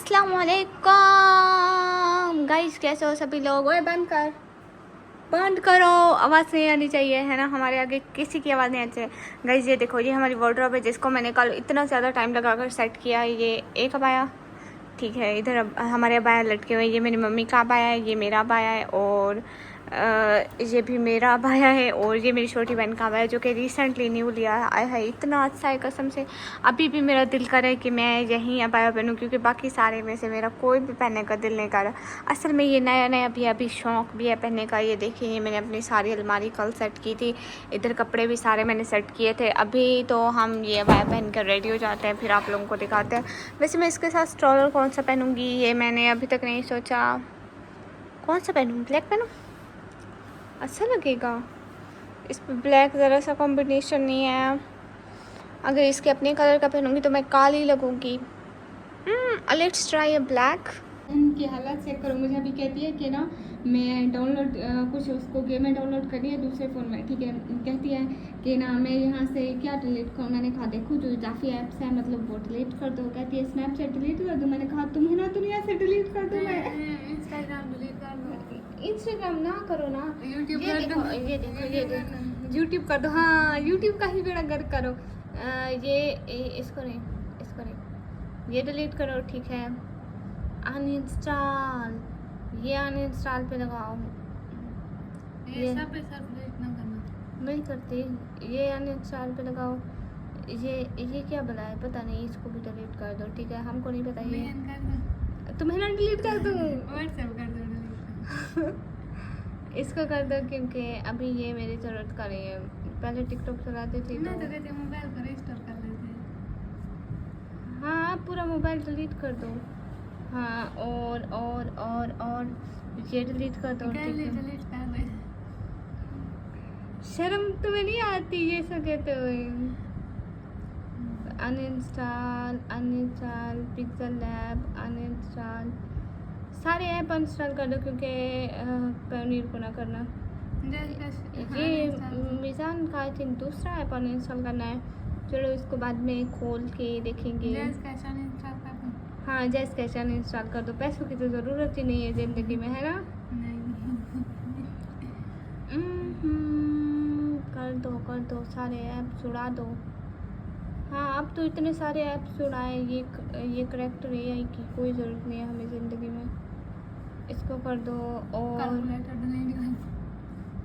अस्सलाम वालेकुम गाइस, कैसे हो सभी लोग। ओए बंद करो, आवाज़ नहीं आनी चाहिए, है ना। हमारे आगे किसी की आवाज़ नहीं आनी चाहिए। गाइस ये देखो, ये हमारी वार्डरोब है जिसको मैंने कल इतना ज़्यादा टाइम लगाकर सेट किया। ये एक अबाया, ठीक है। इधर हमारे अबाया लटके हुए हैं। ये मेरी मम्मी का अबाया है, ये मेरा अबाया है, और ये भी मेरा अबाया है, और ये मेरी छोटी बहन का अबाया है जो कि रिसेंटली न्यू लिया है। आया है, इतना अच्छा है कसम से। अभी भी मेरा दिल करे कि मैं यहीं अबाया पहनूं, क्योंकि बाकी सारे में से मेरा कोई भी पहनने का दिल नहीं कर रहा। असल में ये नया नया अभी शौक़ भी है पहनने का। ये देखिए, ये मैंने अपनी सारी अलमारी कल सेट की थी। इधर कपड़े भी सारे मैंने सेट किए थे। अभी तो हम ये अबाया पहन कर रेडी हो जाते हैं, फिर आप लोगों को दिखाते हैं। वैसे मैं इसके साथ स्ट्रॉलर कौन सा पहनूंगी ये मैंने अभी तक नहीं सोचा। कौन सा पहनूँ, ब्लैक पहनूँ, अच्छा लगेगा। इस पर ब्लैक ज़रा सा कॉम्बिनेशन नहीं है। अगर इसके अपने कलर का पहनूंगी तो मैं काली लगूंगी। Let's try a black. इनकी हालत चेक करो। मुझे अभी कहती है कि ना मैं डाउनलोड कुछ उसको गेमें डाउनलोड करी है दूसरे फ़ोन में, ठीक है। कहती है कि ना मैं यहाँ से क्या डिलीट करूँ। मैंने कहा देखो जो काफ़ी ऐप्स है मतलब वो डिलीट कर दो। कहती है स्नैपचैट डिलीट कर दो। मैंने कहा तुम है ना दुनिया से डिलीट कर दो। मैं इंस्टाग्राम डिलीट कर दो। इंस्टाग्राम ना करो ना, यूट्यूब कर दो। ये देखो यूट्यूब कर दो। हाँ, यूट्यूब का ही बेड़ा गर्क करो। इसको नहीं, ये डिलीट करो, ठीक है। अनइंस्टॉल, ये अनइंस्टॉल पे लगाओ। ये सब पे सब डिलीट ना करना, नहीं करती। ये अनइंस्टॉल पे लगाओ। ये क्या भला है, पता नहीं। इसको भी डिलीट कर दो, ठीक है। हमको नहीं पता। ये तुम्हें ना डिलीट कर दूँ, व्हाट्सएप कर दो डिलीट। इसको कर दो, क्योंकि अभी ये मेरी ज़रूरत का नहीं है। पहले टिकटॉक चलाती थी तो कहते मोबाइल को रिस्टोर कर लेते हैं। हाँ, पूरा मोबाइल डिलीट कर दो। हाँ, और ये डिलीट कर दो, ठीक है। शर्म तुम्हें नहीं आती ये सब कहते हुए। अनइंस्टॉल पिक्सल लैब, अनइंस्टॉल सारे ऐप अनइंस्टॉल कर दो, क्योंकि पनीर को ना करना। ये मिजान का आई थिंक दूसरा ऐप अनइंस्टॉल करना है। चलो इसको बाद में खोल के देखेंगे। हाँ, जैस कैश अनइंस्टॉल कर दो। पैसों की तो ज़रूरत ही नहीं है ज़िंदगी में, है ना। कर दो सारे ऐप उड़ा दो। हाँ, अब तो इतने सारे ऐप्स उड़ाए। ये करेक्टर AI की कोई ज़रूरत नहीं है हमें ज़िंदगी में। इसको कर दो। और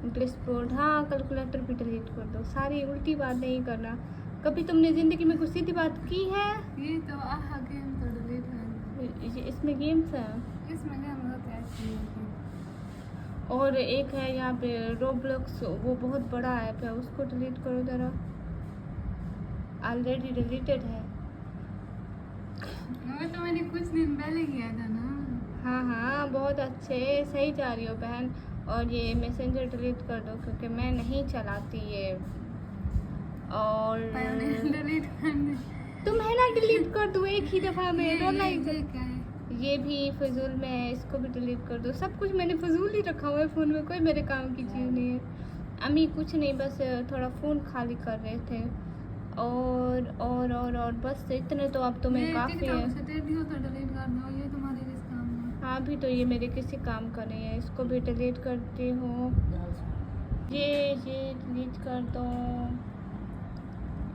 इंग्लिश बोर्ड, हाँ, कैलकुलेटर भी डिलीट कर दो। सारी उल्टी बात नहीं करना। कभी तुमने ज़िंदगी में कुछ सीधी बात की है? ये तो गेम तो डिलीट है। इसमें गेम्स हैं, इसमें गेम होते हैं। और एक है यहाँ पे रोब्लॉक्स, वो बहुत बड़ा ऐप है, उसको डिलीट करो ज़रा। ऑलरेडी डिलीटेड है। वो तो मैंने कुछ दिन पहले किया था ना। हाँ, बहुत अच्छे, सही जा रही हो बहन। और ये मैसेंजर डिलीट कर दो, क्योंकि मैं नहीं चलाती ये। और डिलीट तुम है ना डिलीट कर दो एक ही दफ़ा में। ये भी फजूल में है, इसको भी डिलीट कर दो। सब कुछ मैंने फजूल ही रखा हुआ है फ़ोन में, कोई मेरे काम की चीज़ नहीं है। अम्मी कुछ नहीं, बस थोड़ा फ़ोन खाली कर रहे थे। और बस इतने तो अब तुम्हें काफ़ी है। हाँ, अभी तो ये मेरे किसी काम का नहीं है। इसको भी डिलीट करती हूँ। ये डिलीट कर दो।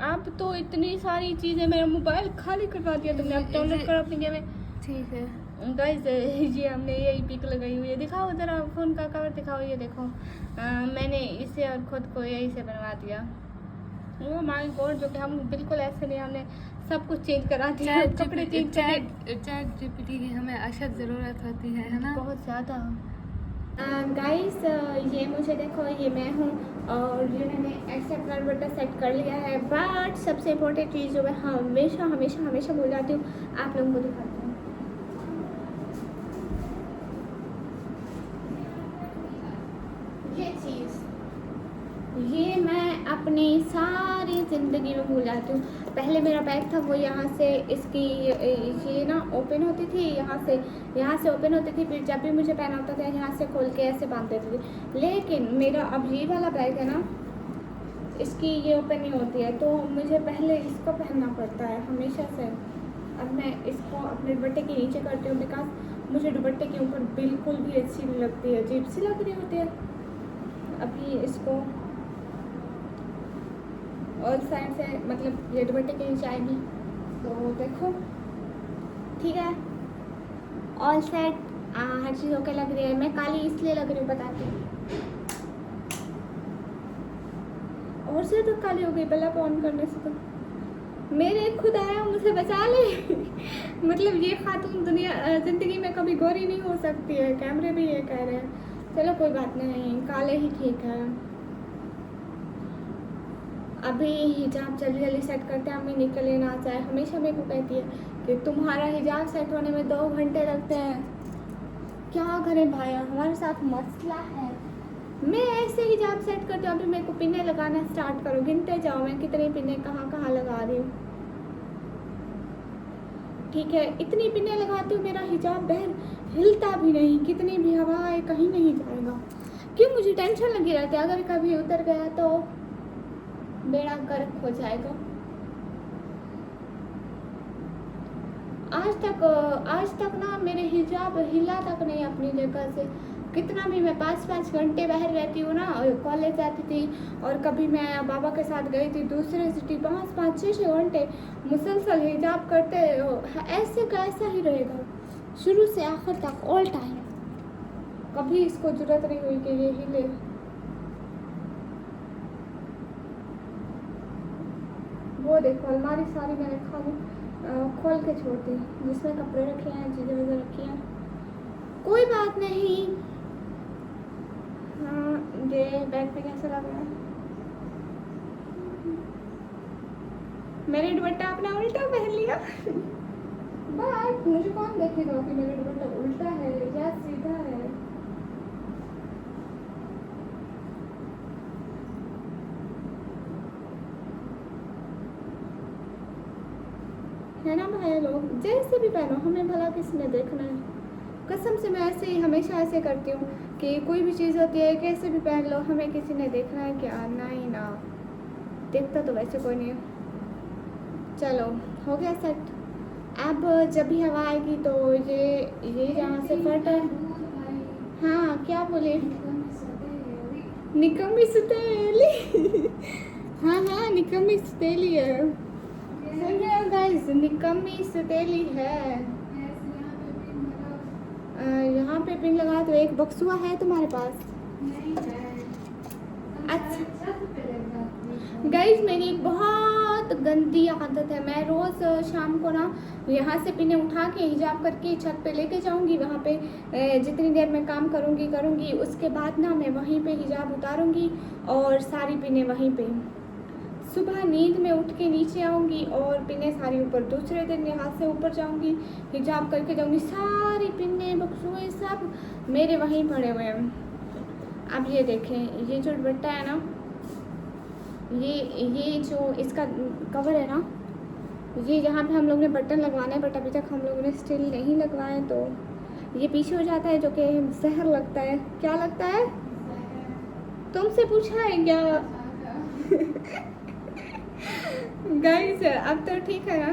अब तो इतनी सारी चीज़ें, मेरा मोबाइल खाली करवा दिया तुमने। अब डाउनलोड करो अपनी गेम में, ठीक है। गाइस ये हमने यही पिक लगाई हुई है। दिखाओ ज़रा फ़ोन का कवर दिखाओ। ये देखो, मैंने इसे और ख़ुद को यही से बनवा दिया। वो माय गॉड, जो कि हम बिल्कुल ऐसे नहीं, हमने सब कुछ चेंज करा दिया। कपड़े चेंज करे। चैट GPT की हमें अशद ज़रूरत होती है ना, बहुत ज़्यादा। गाइस ये मुझे देखो, ये मैं हूँ, और ये मैंने एक्सेप्ट कर बटन सेट कर लिया है। बट सबसे इम्पोर्टेंट चीज़ जो मैं हमेशा भूल जाती हूँ, आप लोगों को दिखाती हूँ। ये चीज़, ये मैं अपनी सारी ज़िंदगी में भूल जाती हूँ। पहले मेरा बैग था वो यहाँ से, इसकी ये ना ओपन होती थी, यहाँ से ओपन होती थी। फिर जब भी मुझे पहना होता था यहाँ से खोल के ऐसे बांध देती थी। लेकिन मेरा अब ये वाला बैग है ना, इसकी ये ओपन नहीं होती है, तो मुझे पहले इसको पहनना पड़ता है हमेशा से। अब मैं इसको अपने दुपट्टे के नीचे करती हूँ, बिकॉज मुझे दुपट्टे के ऊपर बिल्कुल भी अच्छी नहीं लगती है, अजीब सी लग रही होती है। अभी इसको ऑल साइड से मतलब ये दुपट्टे के नीचे आएगी, तो देखो ठीक है, ऑल साइड हर चीज़ ओके लग रही है। मैं काली इसलिए लग रही हूँ बताती हूँ, और से तो काली हो गई बल्ब ऑन करने से, तो मेरे खुद आया मुझे बचा ले मतलब ये खातून दुनिया ज़िंदगी में कभी गोरी नहीं हो सकती है, कैमरे भी ये कह रहे हैं। चलो कोई बात नहीं, काले ही ठीक है। अभी हिजाब जल्दी जल्दी सेट करते हैं, अम्मी निकले ना चाहे, हमेशा मेरे को कहती है कि तुम्हारा हिजाब सेट होने में 2 घंटे लगते हैं। क्या करें भाई, हमारे साथ मसला है। मैं ऐसे हिजाब सेट करती हूँ, अभी मेरे को पिने लगाना स्टार्ट करो, गिनते जाओ मैं कितनी पिने कहाँ कहाँ लगा रही हूँ। ठीक है, इतनी पिने लगाती हूँ मेरा हिजाब बहन हिलता भी नहीं, कितनी भी हवा आए कहीं नहीं जाएगा। क्यों, मुझे टेंशन लगी रहती है, अगर कभी उतर गया तो बेड़ा गर्क हो जाएगा। आज तक ना मेरे हिजाब हिला तक नहीं अपनी जगह से। कितना भी मैं 5-5 घंटे बाहर रहती हूँ ना, कॉलेज जाती थी, और कभी मैं बाबा के साथ गई थी दूसरे सिटी, 5-5 6 घंटे मुसलसल हिजाब करते, ऐसे का ऐसा ही रहेगा शुरू से आखिर तक ऑल टाइम। कभी इसको जरूरत नहीं हुई कि ये हिले। वो देखो अलमारी सारी मैंने खोल के छोड़ दी, जिसमें कपड़े रखे हैं, चीज़ें वगैरह रखी हैं। कोई बात नहीं। हाँ, ये बैग पे कैसा लग रहा है? मैंने दुपट्टा अपना उल्टा पहन लिया बट मुझे कौन देखेगा कि मेरा दुपट्टा उल्टा है या सीधा है ना भाई। लोग जैसे भी पहनो, हमें भला किसने देखना है। कसम से मैं ऐसे ही हमेशा ऐसे करती हूँ कि कोई भी चीज़ होती है कैसे भी पहन लो, हमें किसी ने देखना है क्या? नहीं ना, देखता तो वैसे कोई नहीं है। चलो हो गया सेट। अब जब भी हवा आएगी तो ये यहाँ से फट। हाँ क्या बोले? निकम्मी सुतेली हाँ हाँ निकम्मी सुतेली है, सही है गाइस, निकम्मी सुतेली है। यहाँ पे पिन लगा तो एक बक्सुआ है तुम्हारे पास? नहीं है। अच्छा गाइस, मेरी एक बहुत गंदी आदत है, मैं रोज़ शाम को ना यहाँ से पिने उठा के हिजाब करके छत पे लेके जाऊँगी, वहाँ पे जितनी देर मैं काम करूँगी उसके बाद ना मैं वहीं पे हिजाब उतारूँगी और सारी पिने वहीं पे। सुबह नींद में उठ के नीचे आऊँगी और पिने सारी ऊपर, दूसरे दिन यहाँ से ऊपर जाऊँगी हिजाब करके जाऊँगी, सारी पिने बक्सुए सब मेरे वहीं पड़े हुए हैं। अब ये देखें, ये जो दुपट्टा है ना, ये जो इसका कवर है ना, ये यहाँ पे हम लोग ने बटन लगवाना है बट अभी तक हम लोगों ने स्टिल नहीं लगवाए, तो ये पीछे हो जाता है जो कि जहर लगता है। क्या लगता है? तुमसे पूछा है क्या? गाइस अब तो ठीक है ना?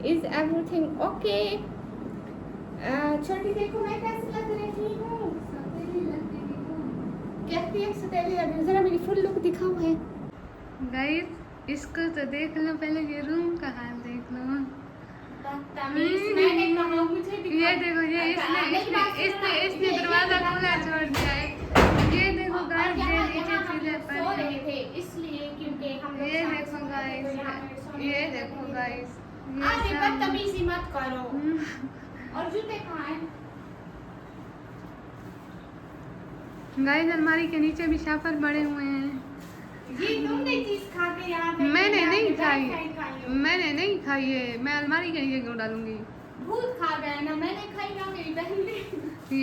Is everything okay? छोटी देखो मैं कैसे लग रही हूँ, कहती है सतेली लग रही, जरा मेरी फुल लुक दिखाओ है। गाइस इसको तो देख लो, पहले ये रूम का हाल देख लो। मैंने कहा मुझे ये देखो, ये इसने दरवाजा खुला छोड़ दिया है। ये देखो गाइस, ये नीचे चूल्हे पर सो रहे थे इसलिए, क्योंकि हम लोग ये देखो गाइस, ये देखो गाइस, अरे बदतमीजी मत करो। और जूते कहाँ हैं? गाइस अलमारी के नीचे भी शाफर पड़े हुए हैं। ये तुमने चीज खा के यहाँ पे? मैंने नहीं खाई है, मैं अलमारी के नीचे क्यों डालूंगी? भूत खा गए ना, मैंने खाई ना, मेरी बहन ने।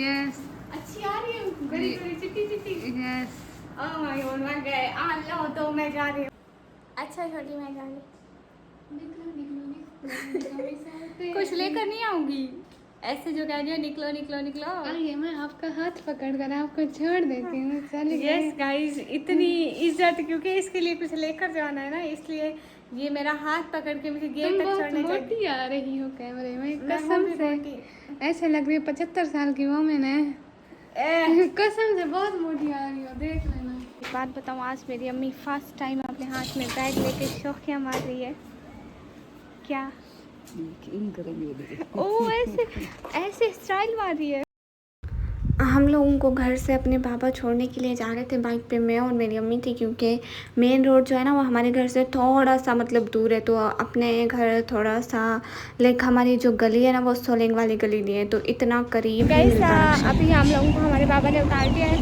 यस अच्छी आ रही है, बड़ी बड़ी चिट्टी चिट्टी। यस ओह माय गॉड, मैं गए आ लो तो मैं जा रही हूँ। अच्छा छोटी मैं जा रही, निकलो कुछ लेकर नहीं आऊंगी, ऐसे जो कह रही हो निकलो निकलो निकलो। आइए मैं आपका हाथ पकड़कर आपको छोड़ देती हूँ। चलिए यस गाइस, इतनी इज्जत, क्योंकि इसके लिए कुछ लेकर जाना है ना, इसलिए ये मेरा हाथ पकड़ के मुझे गेट तक छोड़ने मोटी आ रही हो कैमरे में, कसम से ऐसे लग रही है 75 साल की वोमेन है। कसम से बहुत मोटी आ रही हो, देख लेना। एक बात बताऊँ, आज मेरी अम्मी फर्स्ट टाइम अपने हाथ में बैग लेके शौकिया मार रही है। क्या ओ ऐसे ऐसे स्टाइल मार रही है। हम लोगों को घर से अपने पापा छोड़ने के लिए जा रहे थे बाइक पे, मैं और मेरी अम्मी थी, क्योंकि मेन रोड जो है ना वो हमारे घर से थोड़ा सा मतलब दूर है, तो अपने घर थोड़ा सा लाइक हमारी जो गली है ना वो सोलिंग वाली गली नहीं है, तो इतना करीब अभी हम लोगों को हमारे पापा ने उतार दिया है।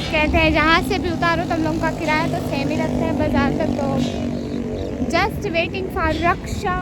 कहते हैं जहाँ से भी उतारो तो हम लोगों का किराया तो सेम ही रखते हैं बाजार तक, तो जस्ट वेटिंग फॉर रक्षा।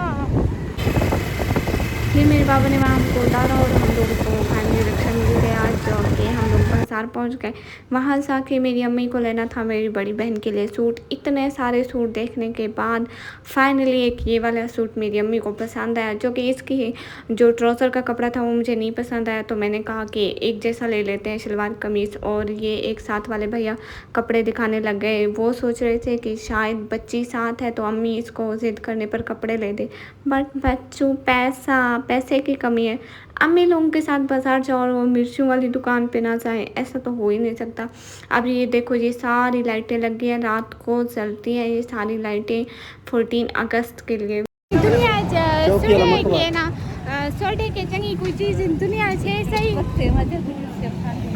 फिर मेरे पापा ने वहाँ हमको उतारा और हम लोगों को फाइनली रिक्शा मिल गया। आज के हम लोग बाजार पहुँच गए। वहाँ से आके मेरी अम्मी को लेना था मेरी बड़ी बहन के लिए सूट। इतने सारे सूट देखने के बाद फाइनली एक ये वाला सूट मेरी अम्मी को पसंद आया, जो कि इसकी जो ट्राउज़र का कपड़ा था वो मुझे नहीं पसंद आया, तो मैंने कहा कि एक जैसा ले लेते हैं शलवार कमीज़। और ये एक साथ वाले भैया कपड़े दिखाने लग गए। वो सोच रहे थे कि शायद बच्ची साथ है तो अम्मी इसको ज़िद करने पर कपड़े ले दे, बट बच्चों पैसे की कमी है। अम्मी लोगों के साथ बाजार जाओ और वो मिर्चों वाली दुकान पे ना जाएं, ऐसा तो हो ही नहीं सकता। अब ये देखो, ये सारी लाइटें लगी हैं, रात को जलती हैं ये सारी लाइटें 14 अगस्त के लिए। दुनिया ये ना सोडे के चंगी कोई चीज़ दुनिया से सही।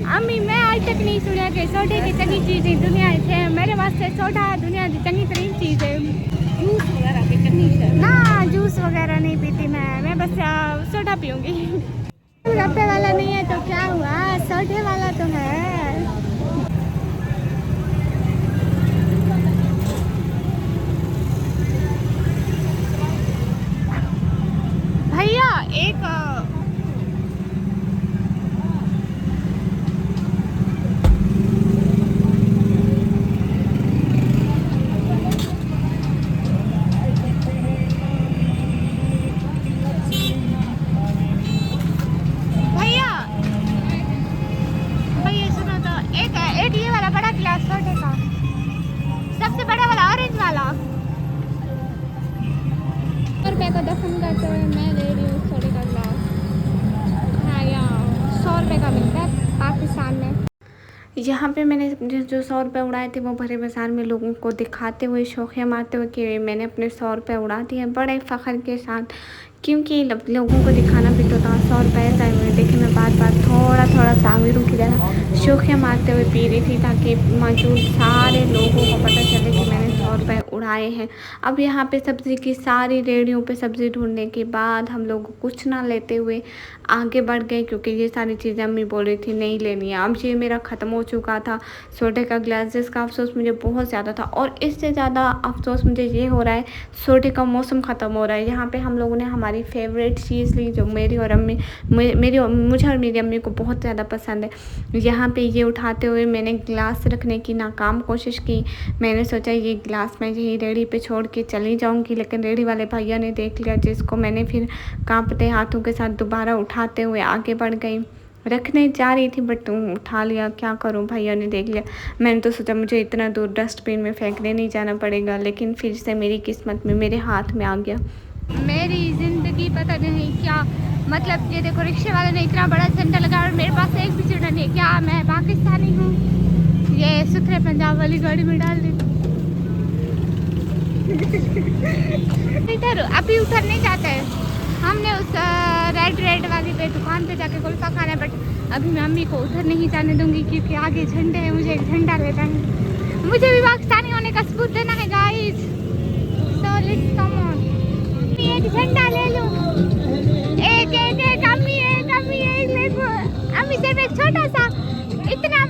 अम्मी मैं आज तक नहीं सुना कि सोडे की चंगी चीज़ दुनिया से। मेरे वास्ते सोडा दुनिया की चंगी तरीन चीज़ है। जूस वगैरह की चंगी है ना, जूस वगैरह नहीं पीती मैं बस सोडा पीऊँगी। रब्बे वाला नहीं है तो क्या हुआ, सोडे वाला तो है। भैया एक रुपये का दफन करते हुए मैं ले रही हूँ सोडे का ग्लास। हाँ, यहाँ 100 रुपये का मिलता है पाकिस्तान में। यहाँ पे मैंने जो 100 रुपये उड़ाए थे वो भरे बाजार में लोगों को दिखाते हुए शौकिया मारते हुए कि मैंने अपने 100 रुपये उड़ा दिए बड़े फ़ख्र के साथ, क्योंकि लोगों को दिखाना भी तो था 100 रुपये चाहे हुए। देखिए मैं बार बार थोड़ा सा आमिरों की तरह शौकिया मारते हुए पी रही थी, ताकि मौजूद सारे लोगों को पता चले कि मैंने 100 रुपये उड़ाए हैं। अब यहाँ पे सब्ज़ी की सारी रेहड़ियों पे सब्ज़ी ढूंढने के बाद हम लोग कुछ ना लेते हुए आगे बढ़ गए, क्योंकि ये सारी चीज़ें अम्मी बोल रही थी नहीं लेनी है। अब ये मेरा ख़त्म हो चुका था सोडे का ग्लास, जिसका अफसोस मुझे बहुत ज़्यादा था। और इससे ज़्यादा अफसोस मुझे ये हो रहा है सोडे का मौसम ख़त्म हो रहा है। यहाँ पे हम लोगों ने हमारी फेवरेट चीज़ ली, जो मुझे और मेरी अम्मी को बहुत ज़्यादा पसंद है। यहाँ पे ये उठाते हुए मैंने गिलास रखने की नाकाम कोशिश की। मैंने सोचा ये गिलास मैं यही रेहड़ी पे छोड़ के चली जाऊँगी, लेकिन रेहड़ी वाले भैया ने देख लिया, जिसको मैंने फिर कांपते हाथों के साथ दोबारा उठाते हुए आगे बढ़ गई। रखने जा रही थी बट उठा लिया, क्या करूं, भैया ने देख लिया। मैंने तो सोचा मुझे इतना दूर डस्टबिन में फेंकने नहीं जाना पड़ेगा, लेकिन फिर से मेरी किस्मत में मेरे हाथ में आ गया। मेरी ज़िंदगी पता नहीं क्या, मतलब ये देखो रिक्शे वाले ने इतना बड़ा झंडा लगा और मेरे पास एक भी झंडा नहीं है। क्या मैं पाकिस्तानी हूँ? ये सुथरे पंजाब वाली गाड़ी में डाल दी। इधर अभी उतरने जाते हैं, हमने उस रेड वाली पे दुकान पे जाके कुल्फा खाना है, बट अभी मैं अम्मी को उधर नहीं जाने दूंगी क्योंकि आगे झंडे हैं, मुझे एक झंडा लेना है। मुझे भी पाकिस्तानी होने का सबूत देना है guys, so let's come on. एक झंडा ले लो, एक अम्मी ले लो। अम्मी सिर्फ एक छोटा सा, इतना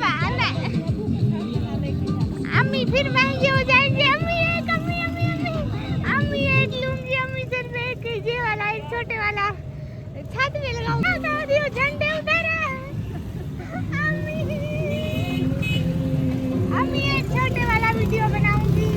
अम्मी फिर महंगे हो जाएंगे। अम्मी एक लूंगी, अम्मी सिर्फ एक ये वाला, एक छोटे वाला छत में लगाऊंगा। झंडे उधर है, अम्मी एक छोटे वाला वीडियो बनाऊंगी।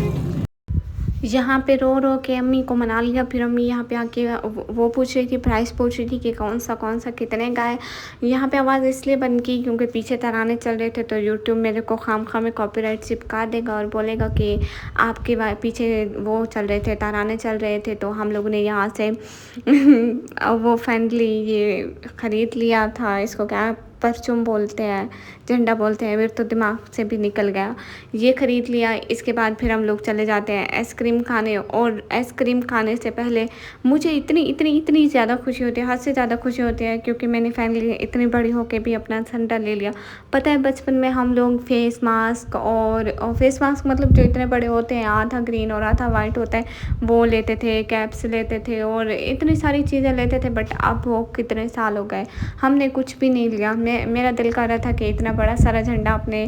यहाँ पे रो रो के अम्मी को मना लिया। फिर अम्मी यहाँ पे आके वो पूछ रही थी, प्राइस पूछ रही थी कि कौन सा कितने का है। यहाँ पे आवाज़ इसलिए बंद की क्योंकि पीछे तराने चल रहे थे, तो यूट्यूब मेरे को खामखा में कॉपीराइट चिपका देगा और बोलेगा कि आपके पीछे वो चल रहे थे, तराने चल रहे थे। तो हम लोगों ने यहाँ से वो फाइनली ये ख़रीद लिया था। इसको क्या परचून बोलते हैं, झंडा बोलते हैं, फिर तो दिमाग से भी निकल गया। ये ख़रीद लिया। इसके बाद फिर हम लोग चले जाते हैं आइसक्रीम खाने, और आइसक्रीम खाने से पहले मुझे इतनी ज़्यादा खुशी होती है, हद से ज़्यादा खुशी होती है, क्योंकि मैंने फाइनली इतनी बड़ी होके भी अपना झंडा ले लिया। पता है बचपन में हम लोग फेस मास्क और फेस मास्क मतलब जो इतने बड़े होते हैं, आधा ग्रीन और आधा वाइट होता है, वो लेते थे, कैप्स लेते थे और इतनी सारी चीज़ें लेते थे। बट अब वो कितने साल हो गए, हमने कुछ भी नहीं लिया। मेरा दिल कर रहा था कि इतना बड़ा सारा झंडा अपने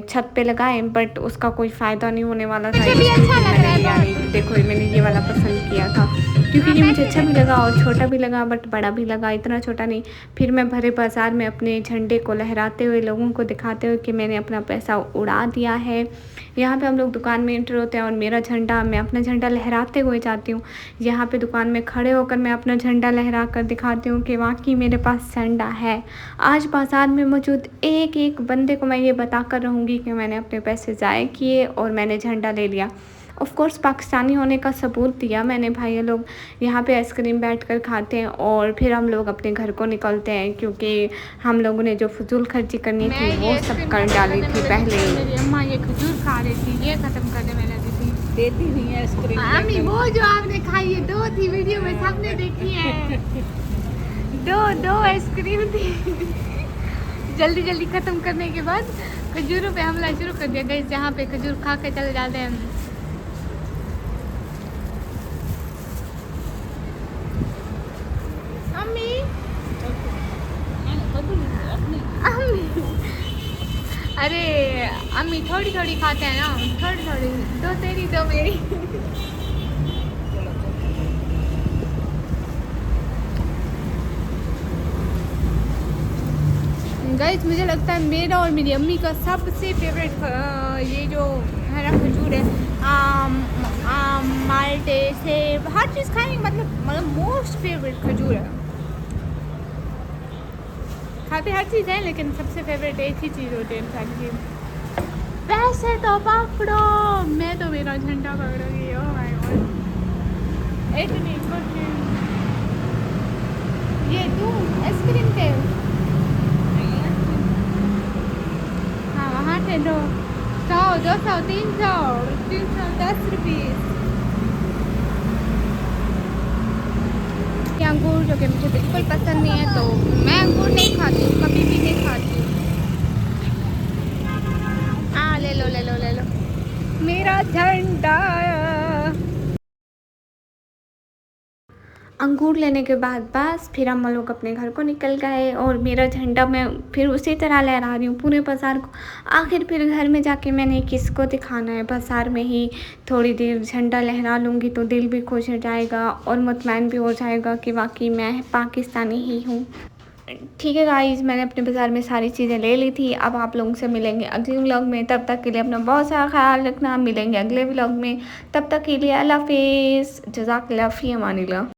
छत पे लगाएं, बट उसका कोई फ़ायदा नहीं होने वाला था। देखो मैंने ये वाला पसंद किया था क्योंकि ये मुझे अच्छा भी लगा और छोटा भी लगा, बट बड़ा भी लगा, इतना छोटा नहीं। फिर मैं भरे बाज़ार में अपने झंडे को लहराते हुए लोगों को दिखाते हुए कि मैंने अपना पैसा उड़ा दिया है। यहाँ पे हम लोग दुकान में एंटर होते हैं और मैं अपना झंडा लहराते हुए जाती हूँ। यहाँ पे दुकान में खड़े होकर मैं अपना झंडा लहरा कर दिखाती हूँ कि वाकई मेरे पास झंडा है। आज बाज़ार में मौजूद एक एक बंदे को मैं ये बता कर रहूँगी कि मैंने अपने पैसे ज़ाय किए और मैंने झंडा ले लिया। ऑफ़ कोर्स पाकिस्तानी होने का सबूत दिया मैंने। भाई लोग यहाँ पे आइसक्रीम बैठकर खाते हैं और फिर हम लोग अपने घर को निकलते हैं, क्योंकि हम लोगों ने जो फजूल खर्ची करनी थी वो सब कर डाली थी पहले। मेरी अम्मा ये खजूर खा रही थी, ये ख़त्म करने में लगी थी। देती नहीं है आइसक्रीम। अम्मी वो जो आपने खाई है, 2 थी वीडियो में, सबने देखी है। दो आइसक्रीम थी। जल्दी ख़त्म करने के बाद खजूरों पे हमला शुरू कर दिया। गाइस जहाँ पे खजूर खा के चले जाते हैं। अरे अम्मी थोड़ी खाते हैं ना, थोड़ी, 2 तेरी 2 मेरी। गाइस मुझे लगता है मेरा और मेरी अम्मी का सबसे फेवरेट ये जो हरा खजूर है, आम माल्टे सेब हर चीज़ खाएंगे, मतलब मोस्ट फेवरेट खजूर है। खाते हर चीज़ है लेकिन सबसे फेवरेट एक ही चीज़ होती है इंसान की। वैसे तो पकड़ो, मैं तो मेरा झंडा पकड़ूंगी। ओह माय गॉड, इतनी खुशी। ये तू आइसक्रीम के हाँ वहाँ से 100, 200, 310 रुपीज़। अंगूर जो कि मुझे बिल्कुल पसंद नहीं है, तो मैं अंगूर नहीं खाती हूँ, कभी भी नहीं खाती हूँ। ले लो मेरा झंडा। अंगूर लेने के बाद बस फिर हम लोग अपने घर को निकल गए और मेरा झंडा मैं फिर उसी तरह लहरा रही हूँ पूरे बाज़ार को। आखिर फिर घर में जाके मैंने किसको दिखाना है, बाज़ार में ही थोड़ी देर झंडा लहरा लूँगी तो दिल भी खुश हो जाएगा और मुतमईन भी हो जाएगा कि वाकई मैं पाकिस्तानी ही हूँ। ठीक है गाइस, मैंने अपने बाज़ार में सारी चीज़ें ले ली थी। अब आप लोगों से मिलेंगे अगले व्लॉग में, तब तक के लिए अपना बहुत सारा ख्याल रखना। मिलेंगे अगले व्लॉग में, तब तक के लिए अल्लाह हाफिज़, जज़ाकल्लाह फ़ी अमानिल्लाह।